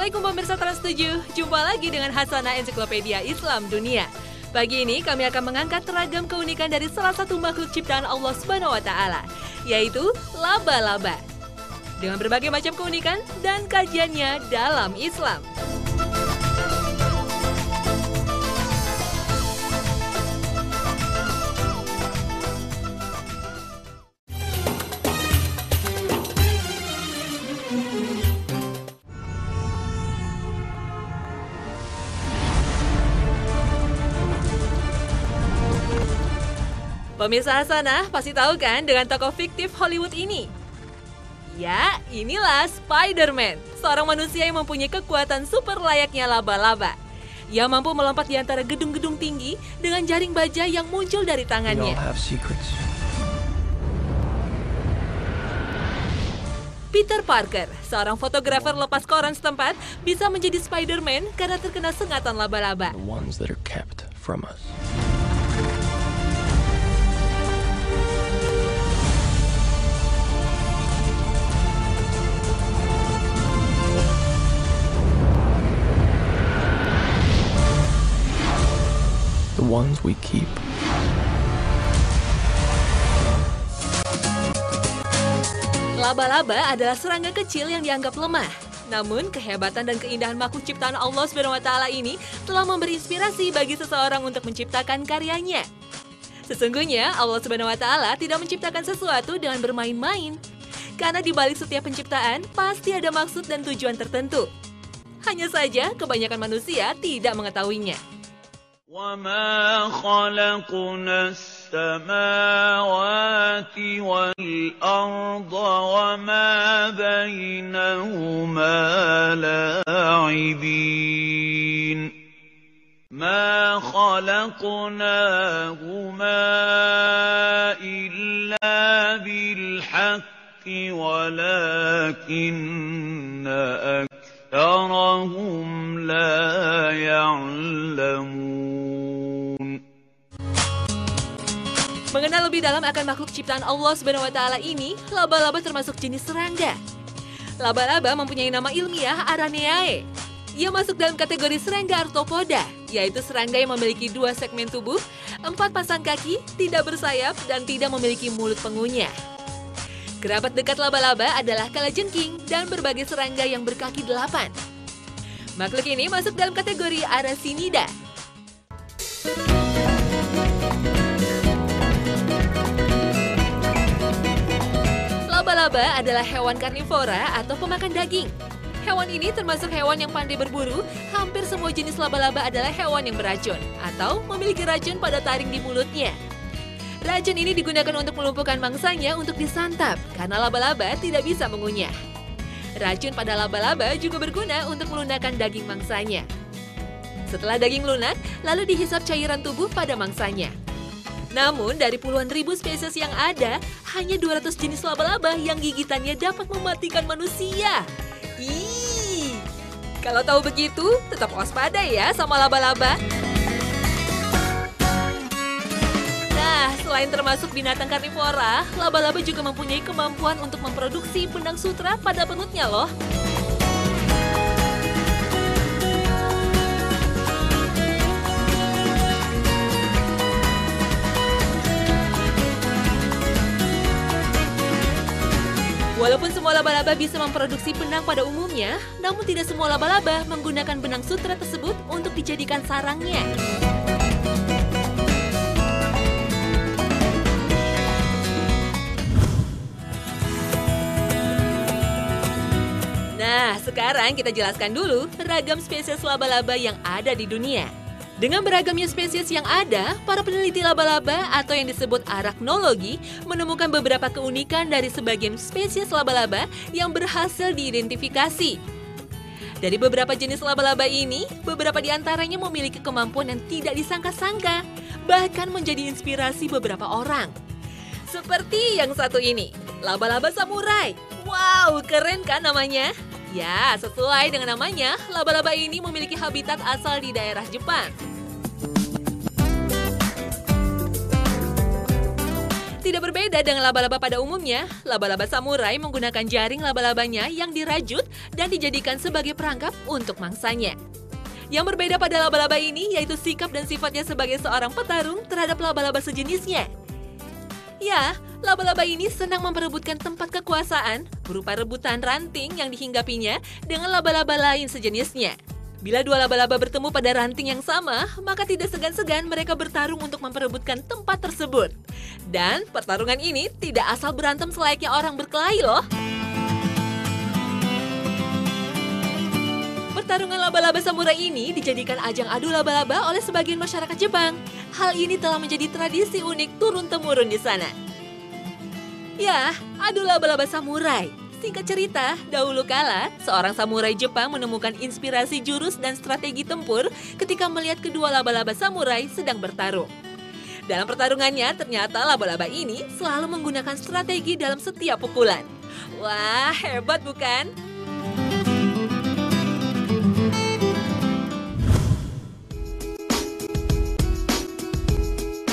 Assalamualaikum pemirsa Trans7, jumpa lagi dengan Hasanah Ensiklopedia Islam Dunia. Pagi ini kami akan mengangkat ragam keunikan dari salah satu makhluk ciptaan Allah Subhanahu wa Ta'ala, yaitu laba-laba. Dengan berbagai macam keunikan dan kajiannya dalam Islam. Pemirsa Hasanah pasti tahu kan dengan tokoh fiktif Hollywood ini? Ya, inilah Spider-Man, seorang manusia yang mempunyai kekuatan super layaknya laba-laba. Ia mampu melompat di antara gedung-gedung tinggi dengan jaring baja yang muncul dari tangannya. Peter Parker, seorang fotografer lepas koran setempat, bisa menjadi Spider-Man karena terkena sengatan laba-laba. The ones we keep. Laba-laba adalah serangga kecil yang dianggap lemah. Namun, kehebatan dan keindahan makhluk ciptaan Allah Subhanahu wa Ta'ala ini telah memberi inspirasi bagi seseorang untuk menciptakan karyanya. Sesungguhnya, Allah Subhanahu wa Ta'ala tidak menciptakan sesuatu dengan bermain-main. Karena di balik setiap penciptaan, pasti ada maksud dan tujuan tertentu. Hanya saja, kebanyakan manusia tidak mengetahuinya. وَمَا خَلَقْنَا السَّمَاوَاتِ وَالْأَرْضَ وَمَا بَيْنَهُمَا لَاعِبِينَ مَا خَلَقْنَاهُمَا إِلَّا بِالْحَقِّ وَلَكِنَّ أَكْثَرَهُمْ لَا يَعْلَمُونَ. Mengenal lebih dalam akan makhluk ciptaan Allah Subhanahu wa Ta'ala ini, laba-laba termasuk jenis serangga. Laba-laba mempunyai nama ilmiah Araneae. Ia masuk dalam kategori serangga arthropoda, yaitu serangga yang memiliki 2 segmen tubuh, 4 pasang kaki, tidak bersayap, dan tidak memiliki mulut pengunyah. Kerabat dekat laba-laba adalah kalajengking dan berbagai serangga yang berkaki 8. Makhluk ini masuk dalam kategori Arasinida. Laba-laba adalah hewan karnivora atau pemakan daging. Hewan ini termasuk hewan yang pandai berburu. Hampir semua jenis laba-laba adalah hewan yang beracun atau memiliki racun pada taring di mulutnya. Racun ini digunakan untuk melumpuhkan mangsanya untuk disantap karena laba-laba tidak bisa mengunyah. Racun pada laba-laba juga berguna untuk melunakkan daging mangsanya. Setelah daging lunak, lalu dihisap cairan tubuh pada mangsanya. Namun, dari puluhan ribu spesies yang ada, hanya 200 jenis laba-laba yang gigitannya dapat mematikan manusia. Ih, kalau tahu begitu, tetap waspada ya sama laba-laba. Nah, selain termasuk binatang karnivora, laba-laba juga mempunyai kemampuan untuk memproduksi benang sutra pada perutnya loh. Walaupun semua laba-laba bisa memproduksi benang pada umumnya, namun tidak semua laba-laba menggunakan benang sutra tersebut untuk dijadikan sarangnya. Nah, sekarang kita jelaskan dulu ragam spesies laba-laba yang ada di dunia. Dengan beragamnya spesies yang ada, para peneliti laba-laba atau yang disebut arachnologi menemukan beberapa keunikan dari sebagian spesies laba-laba yang berhasil diidentifikasi. Dari beberapa jenis laba-laba ini, beberapa di antaranya memiliki kemampuan yang tidak disangka-sangka, bahkan menjadi inspirasi beberapa orang. Seperti yang satu ini, laba-laba samurai. Wow, keren kan namanya? Ya, sesuai dengan namanya, laba-laba ini memiliki habitat asal di daerah Jepang. Tidak berbeda dengan laba-laba pada umumnya, laba-laba samurai menggunakan jaring laba-labanya yang dirajut dan dijadikan sebagai perangkap untuk mangsanya. Yang berbeda pada laba-laba ini yaitu sikap dan sifatnya sebagai seorang petarung terhadap laba-laba sejenisnya. Ya, laba-laba ini senang memperebutkan tempat kekuasaan berupa rebutan ranting yang dihinggapinya dengan laba-laba lain sejenisnya. Bila dua laba-laba bertemu pada ranting yang sama, maka tidak segan-segan mereka bertarung untuk memperebutkan tempat tersebut. Dan pertarungan ini tidak asal berantem selayaknya orang berkelahi loh. Pertarungan laba-laba samurai ini dijadikan ajang adu laba-laba oleh sebagian masyarakat Jepang. Hal ini telah menjadi tradisi unik turun-temurun di sana. Ya, adu laba-laba samurai. Singkat cerita, dahulu kala, seorang samurai Jepang menemukan inspirasi jurus dan strategi tempur ketika melihat kedua laba-laba samurai sedang bertarung. Dalam pertarungannya, ternyata laba-laba ini selalu menggunakan strategi dalam setiap pukulan. Wah, hebat bukan?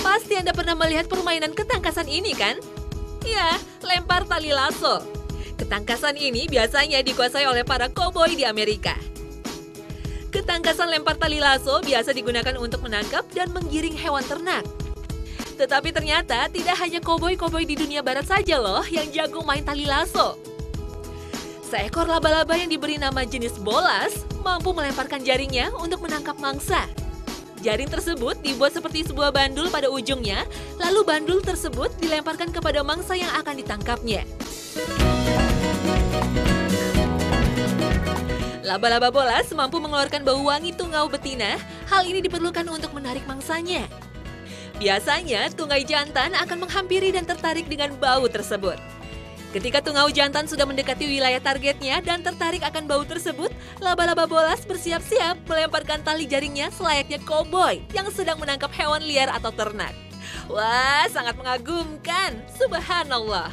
Pasti Anda pernah melihat permainan ketangkasan ini kan? Ya, lempar tali lasso. Ketangkasan ini biasanya dikuasai oleh para koboi di Amerika. Ketangkasan lempar tali lasso biasa digunakan untuk menangkap dan menggiring hewan ternak. Tetapi ternyata tidak hanya koboi-koboi di dunia barat saja loh yang jago main tali lasso. Seekor laba-laba yang diberi nama jenis bolas mampu melemparkan jaringnya untuk menangkap mangsa. Jaring tersebut dibuat seperti sebuah bandul pada ujungnya, lalu bandul tersebut dilemparkan kepada mangsa yang akan ditangkapnya. Laba-laba bolas mampu mengeluarkan bau wangi tungau betina. Hal ini diperlukan untuk menarik mangsanya. Biasanya, tunggai jantan akan menghampiri dan tertarik dengan bau tersebut. Ketika tungau jantan sudah mendekati wilayah targetnya dan tertarik akan bau tersebut, laba-laba bolas bersiap-siap melemparkan tali jaringnya selayaknya koboi yang sedang menangkap hewan liar atau ternak. Wah, sangat mengagumkan. Subhanallah.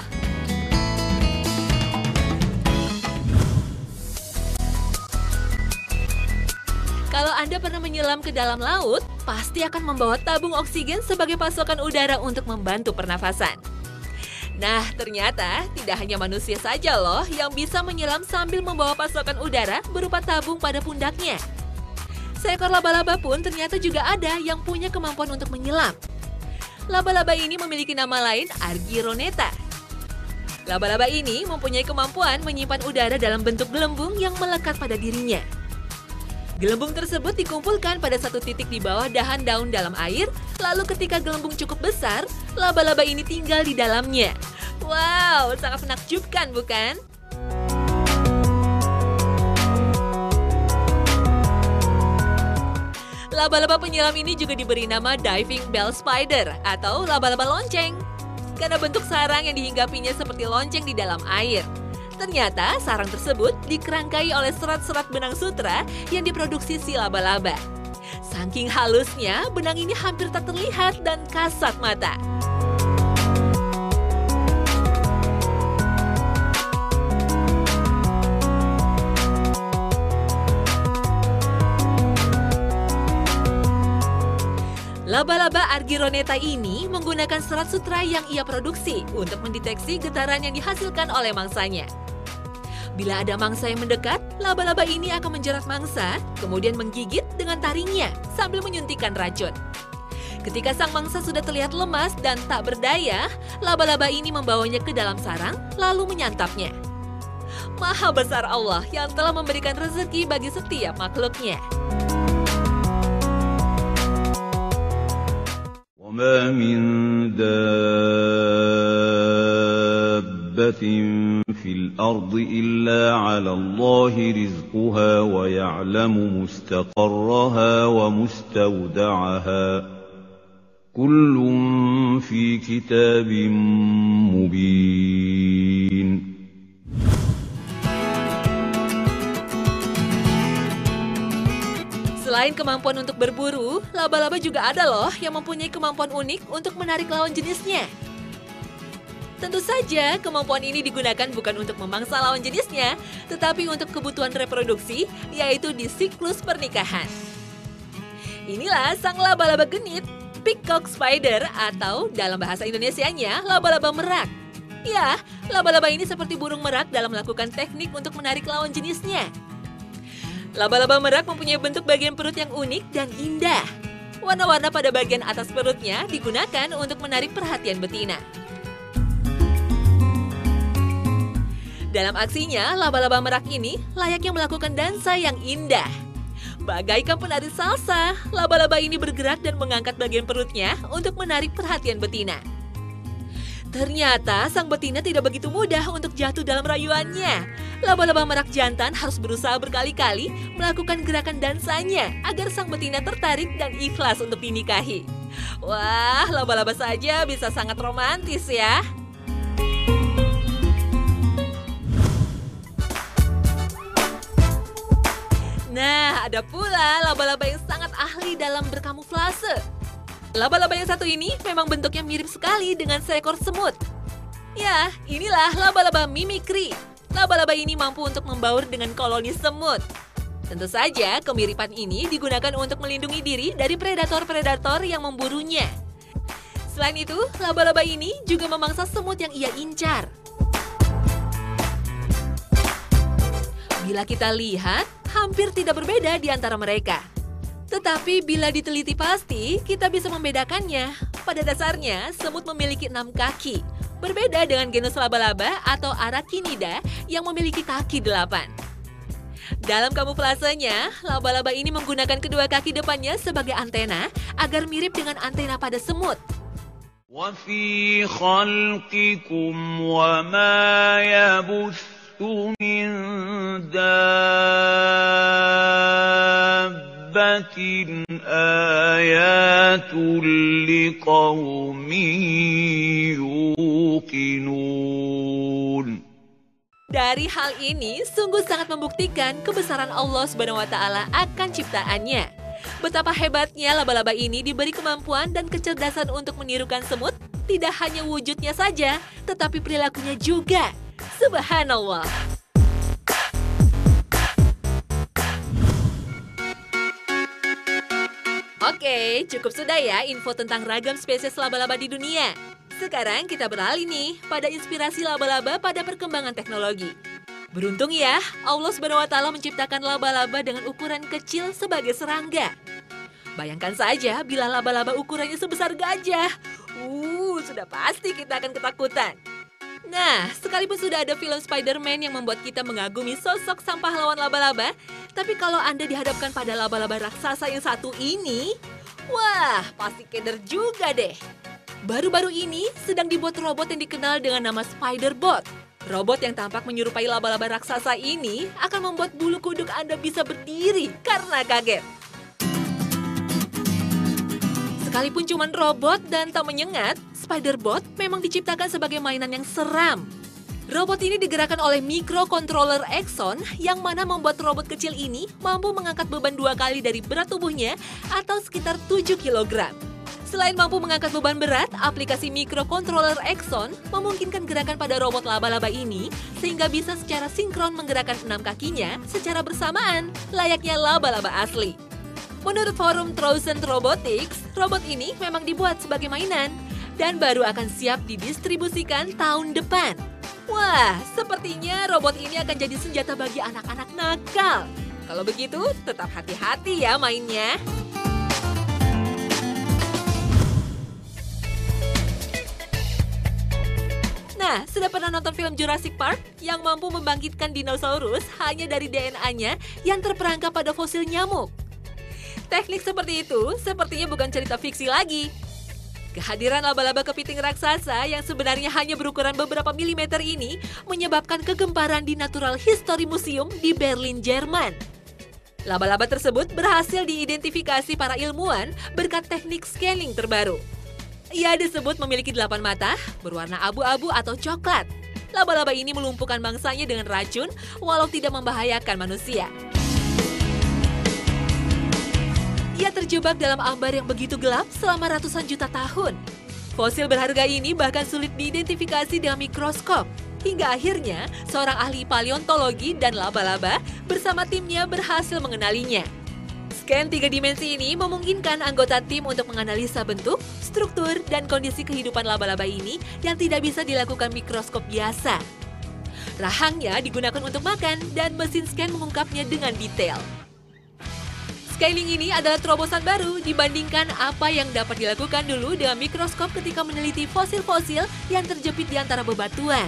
Kalau Anda pernah menyelam ke dalam laut, pasti akan membawa tabung oksigen sebagai pasokan udara untuk membantu pernafasan. Nah, ternyata tidak hanya manusia saja loh yang bisa menyelam sambil membawa pasokan udara berupa tabung pada pundaknya. Seekor laba-laba pun ternyata juga ada yang punya kemampuan untuk menyelam. Laba-laba ini memiliki nama lain Argyroneta. Laba-laba ini mempunyai kemampuan menyimpan udara dalam bentuk gelembung yang melekat pada dirinya. Gelembung tersebut dikumpulkan pada satu titik di bawah dahan daun dalam air, lalu ketika gelembung cukup besar, laba-laba ini tinggal di dalamnya. Wow, sangat menakjubkan bukan? Laba-laba penyelam ini juga diberi nama diving bell spider atau laba-laba lonceng, karena bentuk sarang yang dihinggapinya seperti lonceng di dalam air. Ternyata sarang tersebut dikerangkai oleh serat-serat benang sutra yang diproduksi si laba-laba. Saking halusnya, benang ini hampir tak terlihat dan kasat mata. Laba-laba Argyroneta ini menggunakan serat sutra yang ia produksi untuk mendeteksi getaran yang dihasilkan oleh mangsanya. Bila ada mangsa yang mendekat, laba-laba ini akan menjerat mangsa, kemudian menggigit dengan taringnya sambil menyuntikkan racun. Ketika sang mangsa sudah terlihat lemas dan tak berdaya, laba-laba ini membawanya ke dalam sarang, lalu menyantapnya. Maha besar Allah yang telah memberikan rezeki bagi setiap makhluknya. وَمَا مِن دَابَّةٍ فِي الْأَرْضِ إِلَّا عَلَى اللَّهِ رِزْقُهَا وَيَعْلَمُ مُسْتَقَرَّهَا وَمُسْتَوْدَعَهَا كُلٌّ فِي كِتَابٍ مُبِينٍ. Selain kemampuan untuk berburu, laba-laba juga ada loh yang mempunyai kemampuan unik untuk menarik lawan jenisnya. Tentu saja, kemampuan ini digunakan bukan untuk memangsa lawan jenisnya, tetapi untuk kebutuhan reproduksi, yaitu di siklus pernikahan. Inilah sang laba-laba genit. Peacock spider atau dalam bahasa Indonesianya laba-laba merak. Ya, laba-laba ini seperti burung merak dalam melakukan teknik untuk menarik lawan jenisnya. Laba-laba merak mempunyai bentuk bagian perut yang unik dan indah. Warna-warna pada bagian atas perutnya digunakan untuk menarik perhatian betina. Dalam aksinya, laba-laba merak ini layaknya melakukan dansa yang indah. Bagaikan penari salsa, laba-laba ini bergerak dan mengangkat bagian perutnya untuk menarik perhatian betina. Ternyata sang betina tidak begitu mudah untuk jatuh dalam rayuannya. Laba-laba merak jantan harus berusaha berkali-kali melakukan gerakan dansanya agar sang betina tertarik dan ikhlas untuk dinikahi. Wah, laba-laba saja bisa sangat romantis ya. Nah, ada pula laba-laba yang sangat ahli dalam berkamuflase. Laba-laba yang satu ini memang bentuknya mirip sekali dengan seekor semut. Ya, inilah laba-laba mimikri. Laba-laba ini mampu untuk membaur dengan koloni semut. Tentu saja, kemiripan ini digunakan untuk melindungi diri dari predator-predator yang memburunya. Selain itu, laba-laba ini juga memangsa semut yang ia incar. Bila kita lihat, hampir tidak berbeda di antara mereka. Tetapi bila diteliti pasti, kita bisa membedakannya. Pada dasarnya, semut memiliki 6 kaki. Berbeda dengan genus laba-laba atau Arachnida yang memiliki kaki 8. Dalam kamuflasenya, laba-laba ini menggunakan kedua kaki depannya sebagai antena agar mirip dengan antena pada semut. وَفِي خَلْقِكُمْ وَمَا يَبُثُّ مِن دَابَّةٍ آيَاتٌ لِقَوْمٍ يُوقِنُونَ. Dari hal ini sungguh sangat membuktikan kebesaran Allah SWT akan ciptaannya. Betapa hebatnya laba-laba ini diberi kemampuan dan kecerdasan untuk menirukan semut, tidak hanya wujudnya saja, tetapi perilakunya juga. Subhanallah. Oke, cukup sudah ya info tentang ragam spesies laba-laba di dunia. Sekarang kita beralih nih pada inspirasi laba-laba pada perkembangan teknologi. Beruntung ya, Allah SWT menciptakan laba-laba dengan ukuran kecil sebagai serangga. Bayangkan saja bila laba-laba ukurannya sebesar gajah. Sudah pasti kita akan ketakutan. Nah, sekalipun sudah ada film Spider-Man yang membuat kita mengagumi sosok sang pahlawan laba-laba, tapi kalau Anda dihadapkan pada laba-laba raksasa yang satu ini, wah, pasti keder juga deh. Baru-baru ini sedang dibuat robot yang dikenal dengan nama Spider-Bot. Robot yang tampak menyerupai laba-laba raksasa ini akan membuat bulu kuduk Anda bisa berdiri karena kaget. Sekalipun cuma robot dan tak menyengat, Spider-Bot memang diciptakan sebagai mainan yang seram. Robot ini digerakkan oleh microcontroller Exxon yang mana membuat robot kecil ini mampu mengangkat beban 2 kali dari berat tubuhnya atau sekitar 7 kg. Selain mampu mengangkat beban berat, aplikasi microcontroller Exxon memungkinkan gerakan pada robot laba-laba ini sehingga bisa secara sinkron menggerakkan 6 kakinya secara bersamaan, layaknya laba-laba asli. Menurut forum Thousand Robotics, robot ini memang dibuat sebagai mainan dan baru akan siap didistribusikan tahun depan. Wah, sepertinya robot ini akan jadi senjata bagi anak-anak nakal. Kalau begitu, tetap hati-hati ya mainnya. Nah, sudah pernah nonton film Jurassic Park yang mampu membangkitkan dinosaurus hanya dari DNA-nya yang terperangkap pada fosil nyamuk? Teknik seperti itu sepertinya bukan cerita fiksi lagi. Kehadiran laba-laba kepiting raksasa yang sebenarnya hanya berukuran beberapa milimeter ini menyebabkan kegemparan di Natural History Museum di Berlin, Jerman. Laba-laba tersebut berhasil diidentifikasi para ilmuwan berkat teknik scaling terbaru. Ia disebut memiliki 8 mata, berwarna abu-abu atau coklat. Laba-laba ini melumpuhkan mangsanya dengan racun walau tidak membahayakan manusia. Ia terjebak dalam ambar yang begitu gelap selama ratusan juta tahun. Fosil berharga ini bahkan sulit diidentifikasi dengan mikroskop. Hingga akhirnya, seorang ahli paleontologi dan laba-laba bersama timnya berhasil mengenalinya. Scan 3 dimensi ini memungkinkan anggota tim untuk menganalisa bentuk, struktur, dan kondisi kehidupan laba-laba ini yang tidak bisa dilakukan mikroskop biasa. Rahangnya digunakan untuk makan dan mesin scan mengungkapnya dengan detail. Scaling ini adalah terobosan baru dibandingkan apa yang dapat dilakukan dulu dengan mikroskop ketika meneliti fosil-fosil yang terjepit di antara bebatuan.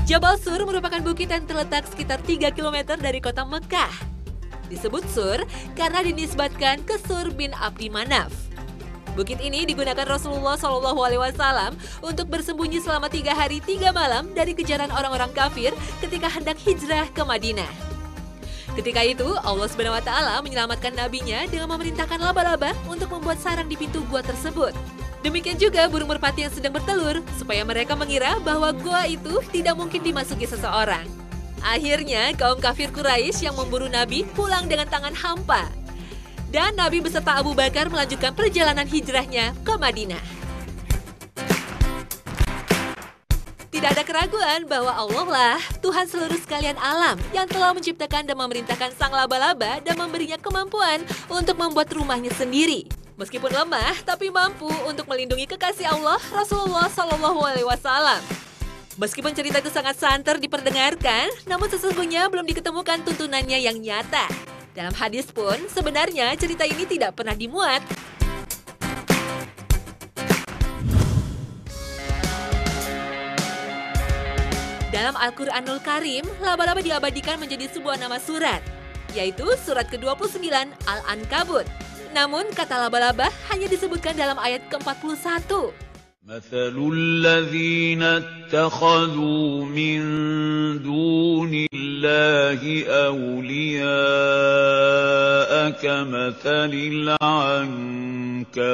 Jabal Sur merupakan bukit yang terletak sekitar 3 km dari kota Mekah. Disebut Sur karena dinisbatkan ke Sur bin Abdi Manaf. Bukit ini digunakan Rasulullah SAW untuk bersembunyi selama 3 hari 3 malam dari kejaran orang-orang kafir ketika hendak hijrah ke Madinah. Ketika itu, Allah SWT menyelamatkan nabinya dengan memerintahkan laba-laba untuk membuat sarang di pintu gua tersebut. Demikian juga burung merpati yang sedang bertelur, supaya mereka mengira bahwa gua itu tidak mungkin dimasuki seseorang. Akhirnya, kaum kafir Quraisy yang memburu Nabi pulang dengan tangan hampa. Dan Nabi beserta Abu Bakar melanjutkan perjalanan hijrahnya ke Madinah. Tidak ada keraguan bahwa Allah lah Tuhan seluruh sekalian alam yang telah menciptakan dan memerintahkan sang laba-laba dan memberinya kemampuan untuk membuat rumahnya sendiri. Meskipun lemah, tapi mampu untuk melindungi kekasih Allah, Rasulullah SAW. Meskipun cerita itu sangat santer diperdengarkan, namun sesungguhnya belum diketemukan tuntunannya yang nyata. Dalam hadis pun, sebenarnya cerita ini tidak pernah dimuat. Dalam Al-Quranul Karim, laba-laba diabadikan menjadi sebuah nama surat, yaitu surat ke-29 Al-Ankabut. Namun kata laba-laba hanya disebutkan dalam ayat ke-41. مثل الذين اتخذوا من دون الله أولياء كمثل العنكبوت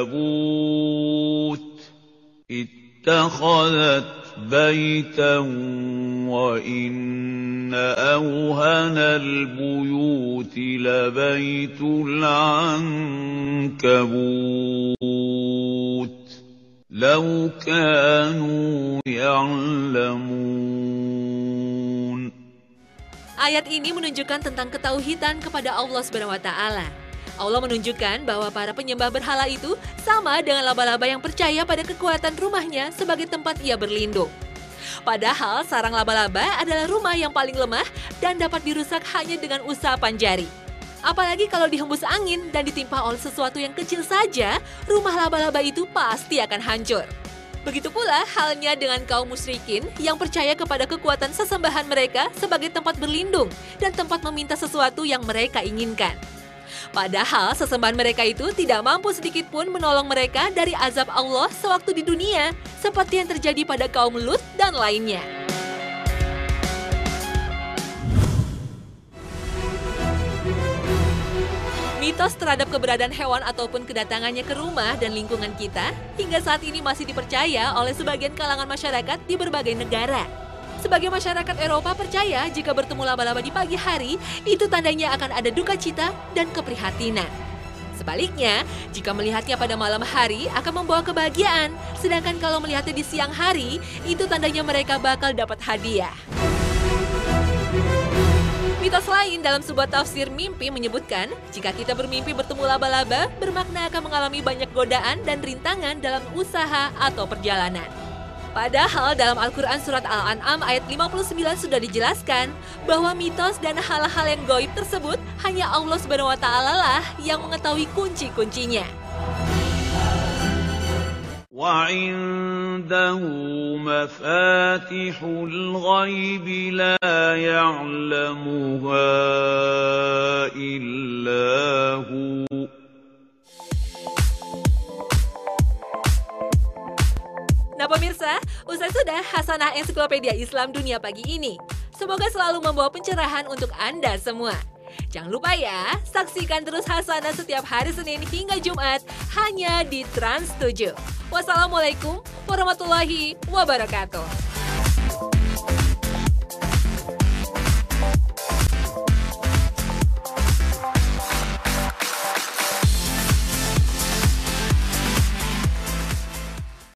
اتخذت بيتا وإن أوهن البيوت لبيت العنكبوت لو كانوا يعلمون. Ayat ini menunjukkan tentang ketauhidan kepada Allah SWT. Allah menunjukkan bahwa para penyembah berhala itu sama dengan laba-laba yang percaya pada kekuatan rumahnya sebagai tempat ia berlindung. Padahal sarang laba-laba adalah rumah yang paling lemah dan dapat dirusak hanya dengan usapan jari. Apalagi kalau dihembus angin dan ditimpa oleh sesuatu yang kecil saja, rumah laba-laba itu pasti akan hancur. Begitu pula halnya dengan kaum musyrikin yang percaya kepada kekuatan sesembahan mereka sebagai tempat berlindung dan tempat meminta sesuatu yang mereka inginkan. Padahal sesembahan mereka itu tidak mampu sedikit pun menolong mereka dari azab Allah sewaktu di dunia, seperti yang terjadi pada kaum Lut dan lainnya. Mitos terhadap keberadaan hewan ataupun kedatangannya ke rumah dan lingkungan kita hingga saat ini masih dipercaya oleh sebagian kalangan masyarakat di berbagai negara. Sebagai masyarakat Eropa percaya jika bertemu laba-laba di pagi hari, itu tandanya akan ada duka cita dan keprihatinan. Sebaliknya, jika melihatnya pada malam hari akan membawa kebahagiaan, sedangkan kalau melihatnya di siang hari, itu tandanya mereka bakal dapat hadiah. Mitos lain dalam sebuah tafsir mimpi menyebutkan, jika kita bermimpi bertemu laba-laba, bermakna akan mengalami banyak godaan dan rintangan dalam usaha atau perjalanan. Padahal dalam Al-Quran Surat Al-An'am ayat 59 sudah dijelaskan bahwa mitos dan hal-hal yang gaib tersebut hanya Allah SWT lah yang mengetahui kunci-kuncinya. وعنده مفاتح الغيب لا يعلمها إلا هو. Nah pemirsa, usai sudah Hasanah Ensiklopedia Islam Dunia pagi ini. Semoga selalu membawa pencerahan untuk Anda semua. Jangan lupa ya, saksikan terus Hasanah setiap hari Senin hingga Jumat hanya di Trans 7. Wassalamualaikum warahmatullahi wabarakatuh.